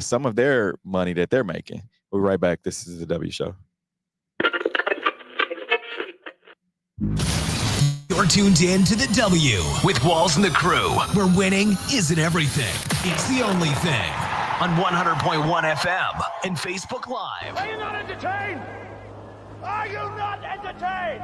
some of their money that they're making. We'll be right back. This is the W Show. You're tuned in to the W with Walls and the crew, where winning isn't everything. It's the only thing. On 100.1 FM and Facebook Live. Are you not entertained? Are you not entertained?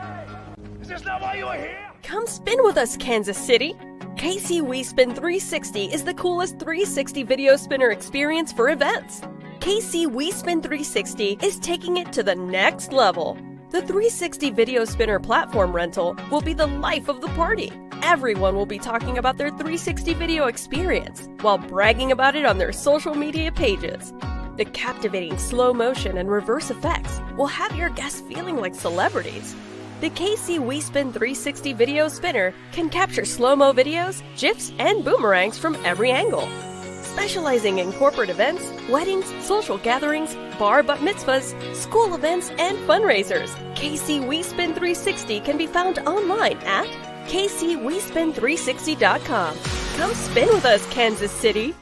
Is this not why you are here? Come spin with us, Kansas City. KC We Spin 360 is the coolest 360 video spinner experience for events. KC We Spin 360 is taking it to the next level. The 360 video spinner platform rental will be the life of the party. Everyone will be talking about their 360 video experience while bragging about it on their social media pages. The captivating slow motion and reverse effects will have your guests feeling like celebrities. The KC We Spin 360 video spinner can capture slow-mo videos, GIFs, and boomerangs from every angle. Specializing in corporate events, weddings, social gatherings, bar bat mitzvahs, school events, and fundraisers, KC We Spin 360 can be found online at kcwespin360.com. Come spin with us, Kansas City.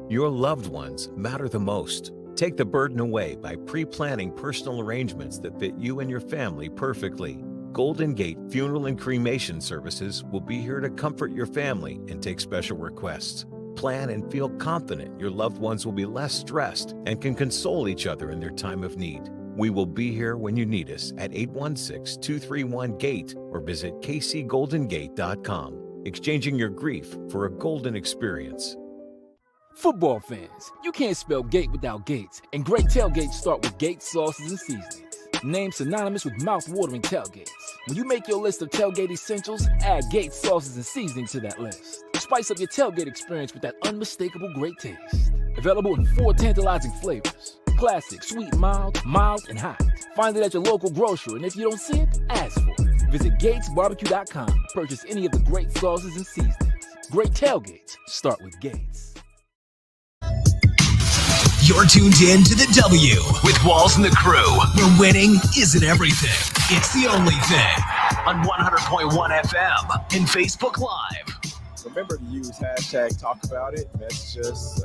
Your loved ones matter the most. Take the burden away by pre-planning personal arrangements that fit you and your family perfectly. Golden Gate Funeral and Cremation Services will be here to comfort your family and take special requests. Plan and feel confident your loved ones will be less stressed and can console each other in their time of need. We will be here when you need us at 816-231-GATE or visit kcgoldengate.com, exchanging your grief for a golden experience. Football fans, you can't spell gate without Gates, and great tailgates start with Gates sauces and seasonings. Named synonymous with mouth-watering tailgates. When you make your list of tailgate essentials, add Gates sauces and seasoning to that list. Spice up your tailgate experience with that unmistakable great taste. Available in 4 tantalizing flavors: Classic, sweet, mild, and hot. Find it at your local grocery, and if you don't see it, ask for it. Visit GatesBarbecue.com to purchase any of the great sauces and seasonings. Great tailgates start with Gates. You're tuned in to the W with Walls and the Crew, where winning isn't everything. It's the only thing. On 100.1 FM and Facebook Live. Remember to use hashtag talk about it, message us,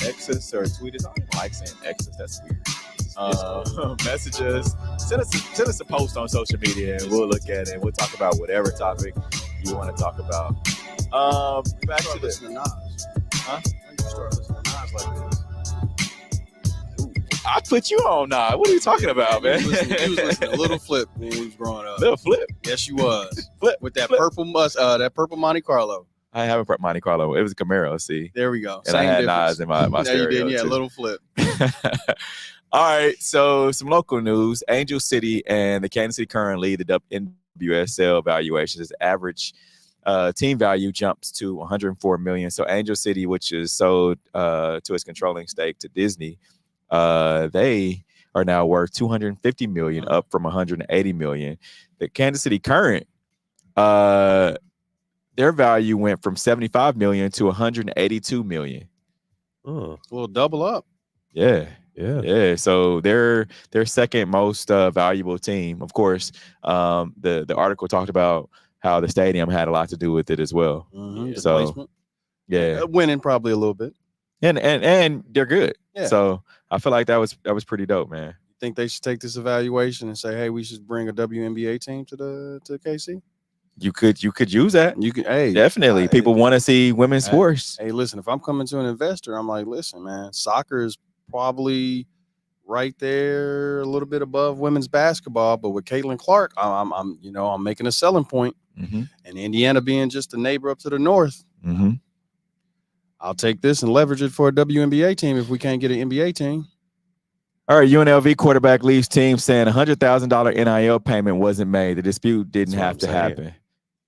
X us, or tweet us. I don't like saying X us, that's weird. Message us, send us a post on social media, and we'll look at it and we'll talk about whatever topic you want to talk about. Back to this. Nas. Huh? You start listening to Nas like this. I put you on now. What are you talking about, man? He was listening to Little Flip when he was growing up. Little Flip? Yes, you was. Flip with that flip. that purple Monte Carlo. I have a Monte Carlo. It was a Camaro, see? There we go. And Same I had difference. Nas in my No, stereo, you didn't. Yeah, too. Little Flip. All right, so some local news. Angel City and the Kansas City Current lead the NWSL evaluations. The average team value jumps to $104 million. So Angel City, which is sold to its controlling stake to Disney, they are now worth $250 million, up from $180 million. The Kansas City Current, their value went from $75 million to $182 million. Well, double up. Yeah. So they're their second most valuable team. Of course, the article talked about how the stadium had a lot to do with it as well. Mm-hmm. So Placement. yeah, winning probably a little bit. And they're good. Yeah. So I feel like that was pretty dope, man. You think they should take this evaluation and say, hey, we should bring a WNBA team to KC? You could use that. You can. Hey, definitely. People want to see women's sports. Hey, listen, if I'm coming to an investor, I'm like, listen, man, soccer is probably right there, a little bit above women's basketball. But with Caitlin Clark, I'm making a selling point. Mm-hmm. And Indiana being just a neighbor up to the north, mm-hmm. I'll take this and leverage it for a WNBA team if we can't get an NBA team. All right, UNLV quarterback leaves team saying $100,000 NIL payment wasn't made. The dispute didn't have to happen.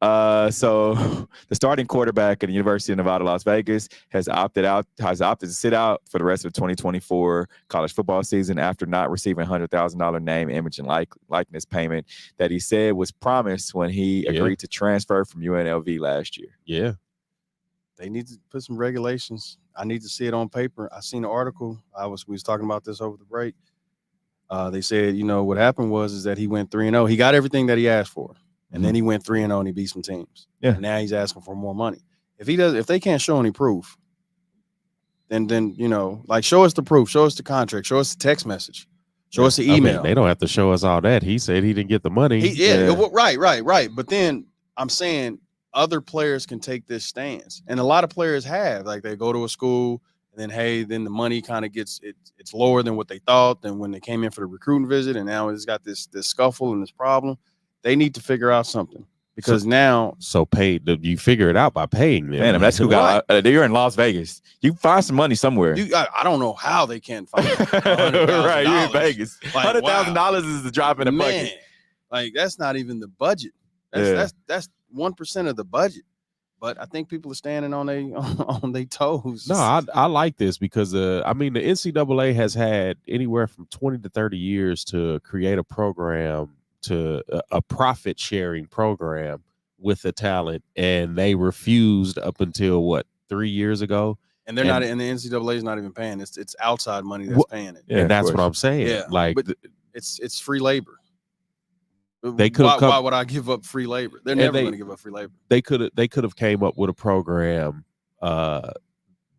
So the starting quarterback at the University of Nevada, Las Vegas has opted to sit out for the rest of the 2024 college football season after not receiving $100,000 name, image, and likeness payment that he said was promised when he agreed to transfer from UNLV last year. Yeah. They need to put some regulations. I need to see it on paper. I seen an article. We was talking about this over the break. They said, what happened is that he went 3-0. He got everything that he asked for. And then he went 3-0 and he beat some teams. Yeah. And now he's asking for more money. If they can't show any proof, then show us the proof, show us the contract, show us the text message, show us the email. I mean, they don't have to show us all that. He said he didn't get the money. Right. But then I'm saying other players can take this stance, and a lot of players have. Like they go to a school, and then the money kind of gets it's lower than what they thought than when they came in for the recruiting visit, and now it's got this scuffle and this problem. They need to figure out something because you figure it out by paying them. Man, that's who got. You're in Las Vegas. You find some money somewhere. I don't know how they can't find it. Right, you're in Vegas. $100,000 is the drop in the bucket. Like that's not even the budget. That's 1% of the budget. But I think people are standing on their toes. No, I like this because the NCAA has had anywhere from 20 to 30 years to create a program, to a profit sharing program with the talent, and they refused up until 3 years ago. And they're not, and the NCAA is not even paying. It's outside money that's paying it. Yeah, and that's what I'm saying. Yeah, like but it's free labor. They could. Why would I give up free labor? They're never going to give up free labor. They could have came up with a program,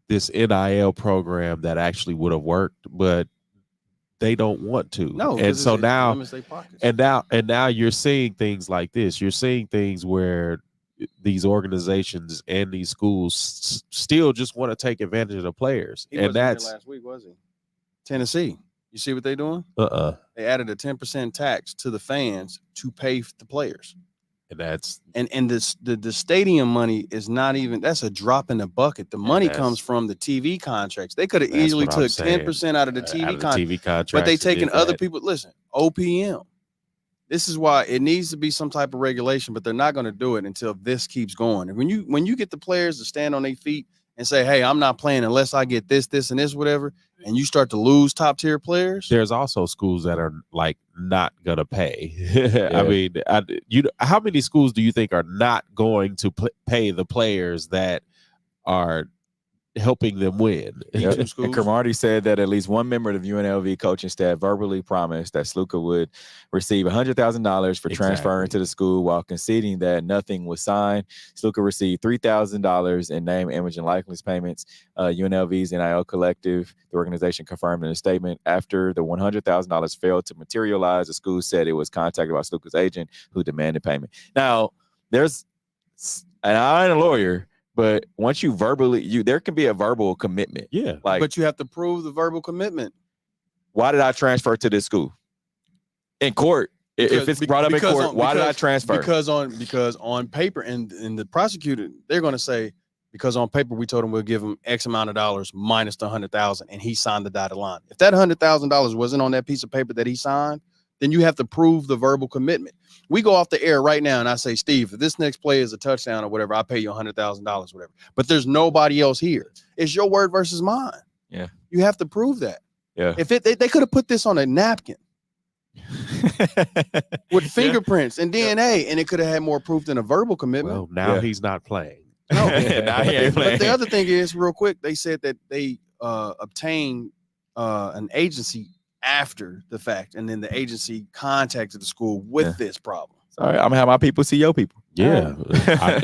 this NIL program that actually would have worked, but they don't want to. No, and so now, and now you're seeing things like this. You're seeing things where these organizations and these schools still just want to take advantage of the players. And that's last week, was he? Tennessee. You see what they're doing? They added a 10% tax to the fans to pay the players. And that's the stadium money is not even, that's a drop in the bucket. The money comes from the TV contracts. They could have easily took 10% out of the TV contract. But they taking other people. Listen, OPM. This is why it needs to be some type of regulation, but they're not going to do it until this keeps going. And when you get the players to stand on their feet and say, hey, I'm not playing unless I get this, this, and this, whatever, and you start to lose top tier players. There's also schools that are like not gonna pay. I mean, how many schools do you think are not going to pay the players that are helping them win? Yep. And Cromartie said that at least one member of the UNLV coaching staff verbally promised that Sluka would receive $100,000 for transferring to the school, while conceding that nothing was signed. Sluka received $3,000 in name, image, and likeness payments. UNLV's NIL collective, the organization, confirmed in a statement after the $100,000 failed to materialize. The school said it was contacted by Sluka's agent, who demanded payment. Now, and I ain't a lawyer, but once you verbally, there can be a verbal commitment. Yeah. But you have to prove the verbal commitment. Why did I transfer to this school? In court, if it's brought up in court, why did I transfer? Because on paper, and the prosecutor, they're going to say, because on paper we told him we'll give him X amount of dollars minus the $100,000, and he signed the dotted line. If that $100,000 wasn't on that piece of paper that he signed, then you have to prove the verbal commitment. We go off the air right now and I say, Steve, if this next play is a touchdown or whatever, I'll pay you $100,000, whatever. But there's nobody else here. It's your word versus mine. Yeah. You have to prove that. Yeah. If they could have put this on a napkin with fingerprints and DNA, and it could have had more proof than a verbal commitment. Well, now he's not playing. No, now he ain't playing. But the other thing is, real quick, they said that they obtained an agency after the fact, and then the agency contacted the school with this problem. Sorry, I'm gonna have my people see your people. Yeah,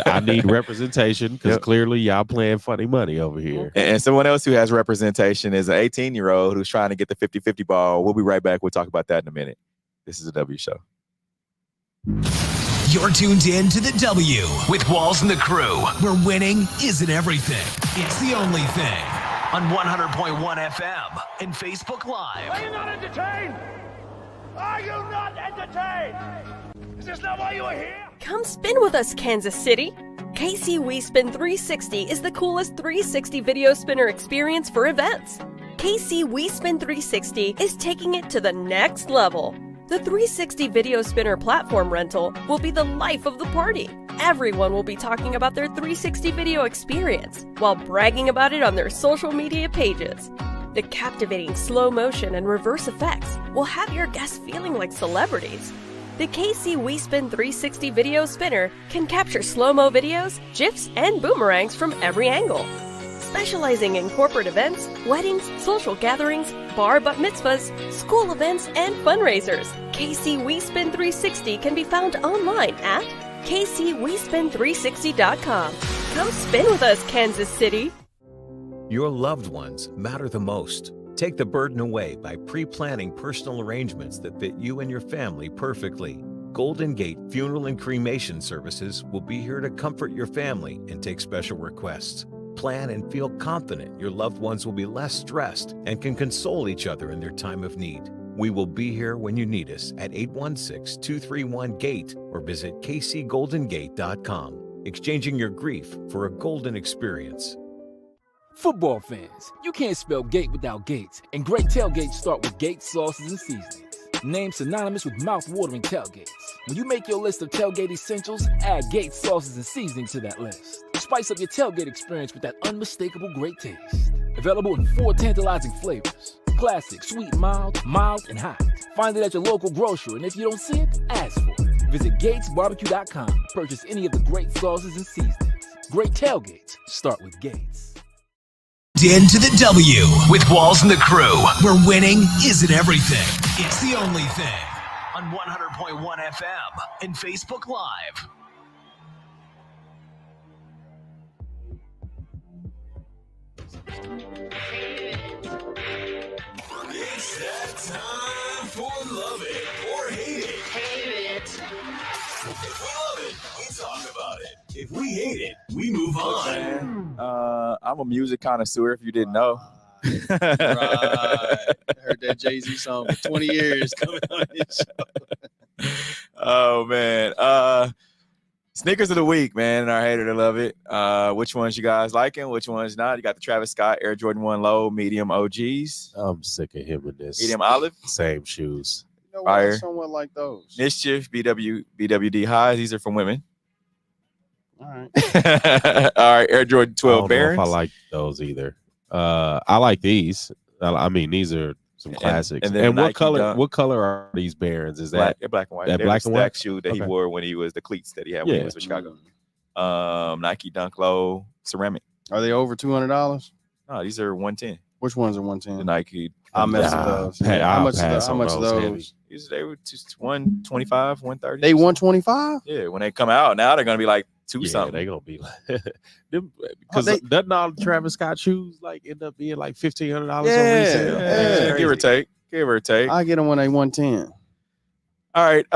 I need representation, because clearly y'all playing funny money over here. And someone else who has representation is an 18-year-old who's trying to get the 50-50 ball. We'll be right back. We'll talk about that in a minute. This is the W Show. You're tuned in to the W with Walls and the Crew, where winning isn't everything. It's the only thing. On 100.1 FM and Facebook Live. Are you not entertained? Are you not entertained? Is this not why you are here? Come spin with us, Kansas City. KC We Spin 360 is the coolest 360 video spinner experience for events. KC We Spin 360 is taking it to the next level. The 360 video spinner platform rental will be the life of the party. Everyone will be talking about their 360 video experience while bragging about it on their social media pages. The captivating slow motion and reverse effects will have your guests feeling like celebrities. The KC We Spin 360 video spinner can capture slow-mo videos, GIFs, and boomerangs from every angle. Specializing in corporate events, weddings, social gatherings, bar bat mitzvahs, school events, and fundraisers, KC We Spin 360 can be found online at KCWeSpin360.com. Come spin with us, Kansas City. Your loved ones matter the most. Take the burden away by pre-planning personal arrangements that fit you and your family perfectly. Golden Gate Funeral and Cremation Services will be here to comfort your family and take special requests. Plan and feel confident your loved ones will be less stressed and can console each other in their time of need. We will be here when you need us at 816-231-GATE or visit kcgoldengate.com, exchanging your grief for a golden experience. Football fans, you can't spell gate without Gates, and great tailgates start with Gates sauces and seasonings. Named synonymous with mouth-watering tailgates. When you make your list of tailgate essentials, add Gates sauces and seasonings to that list. Spice up your tailgate experience with that unmistakable great taste. Available in 4 tantalizing flavors. Classic, sweet, mild, and hot. Find it at your local grocer, and if you don't see it, ask for it. Visit GatesBarbecue.com to purchase any of the great sauces and seasonings. Great tailgates start with Gates. Into the W with Walls and the Crew, where winning isn't everything. It's the only thing. On 100.1 FM and Facebook Live. It's that time for Love It or Hate It. Hate it. If we love it, we talk about it. If we hate it, we move on. I'm a music connoisseur, if you didn't know. Right. I heard that Jay-Z song for 20 years coming on this show. Oh, man. Sneakers of the week, man, and our hater to love it. Which ones you guys liking? Which ones not? You got the Travis Scott Air Jordan 1 Low, medium OGs. I'm sick of him with this. Medium olive. Same shoes. You know Fire. what? Somewhat like those. Mischief, BWD highs. These are from women. All right. All right, Air Jordan 12 Barons. I like those either. I like these. I mean, these are some classics. And what color are these Barons? Is that black and white? That black and white shoe that he wore when he was the cleats that he had when he was with Chicago. Nike Dunk Low ceramic. Are they over $200? No, these are 110. Which ones are 110? The Nike. I messed with those. How much are those? They were just 125, 130. They 125? Yeah, when they come out, now they're gonna be like something. They're gonna be like because doesn't all the Travis Scott shoes like end up being like $1,500 on resale? Yeah, give or take. I get them when they 110. All right.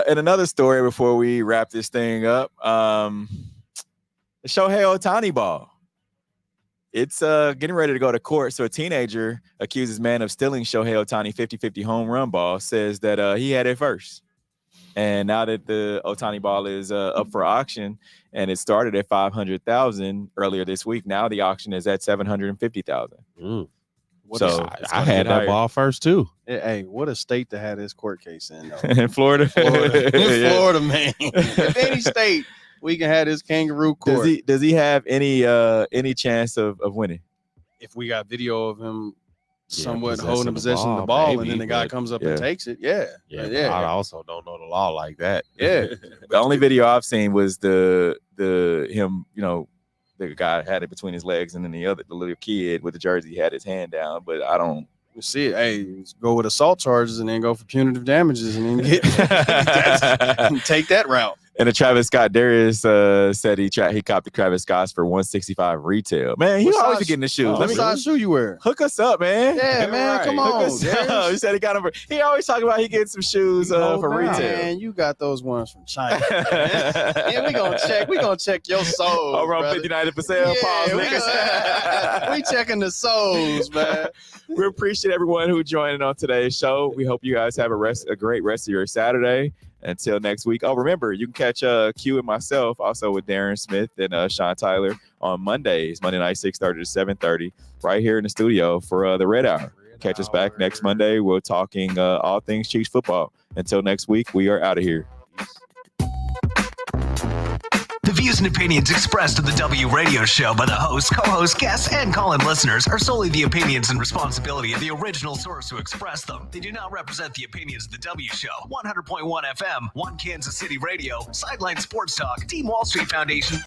And another story before we wrap this thing up. The Shohei Ohtani ball. It's getting ready to go to court. So a teenager accuses man of stealing Shohei Ohtani 50-50 home run ball, says that he had it first. And now that the Ohtani ball is up for auction, and it started at $500,000 earlier this week, now the auction is at $750,000. So I had that ball first too. Hey, what a state to have this court case in, though. In Florida. Florida, man. If any state we can have this kangaroo court. Does he have any chance of winning? If we got video of him somewhat holding possession of the ball, maybe, and then the guy comes up and takes it, I also don't know the law like that. Yeah. The only video I've seen was the him, the guy had it between his legs, and then the little kid with the jersey had his hand down, but I don't see it. Hey, go with assault charges and then go for punitive damages and then get take that route. And the Travis Scott, Darius said he copped the Travis Scotts for $165 retail. Man, he always be getting the shoes. What size shoe you wear? Hook us up, man. Yeah, man, come on. He said he got them. He always talking about he getting some shoes for retail. Man, you got those ones from China. Yeah, we gonna check your soles. Over on 59 for sale. Yeah, we checking the soles, man. We appreciate everyone who joined on today's show. We hope you guys have a great rest of your Saturday. Until next week. Oh, remember, you can catch Q and myself also with Darren Smith and Sean Tyler on Mondays, Monday night, 6:30 to 7:30, right here in the studio for the Red Hour. Catch us back next Monday. We're talking all things Chiefs football. Until next week, we are out of here. The views and opinions expressed in the W Radio Show by the host, co-host, guests, and call-in listeners are solely the opinions and responsibility of the original source who expressed them. They do not represent the opinions of the W Show, 100.1 FM, One Kansas City Radio, Sideline Sports Talk, Team Wall Street Foundation.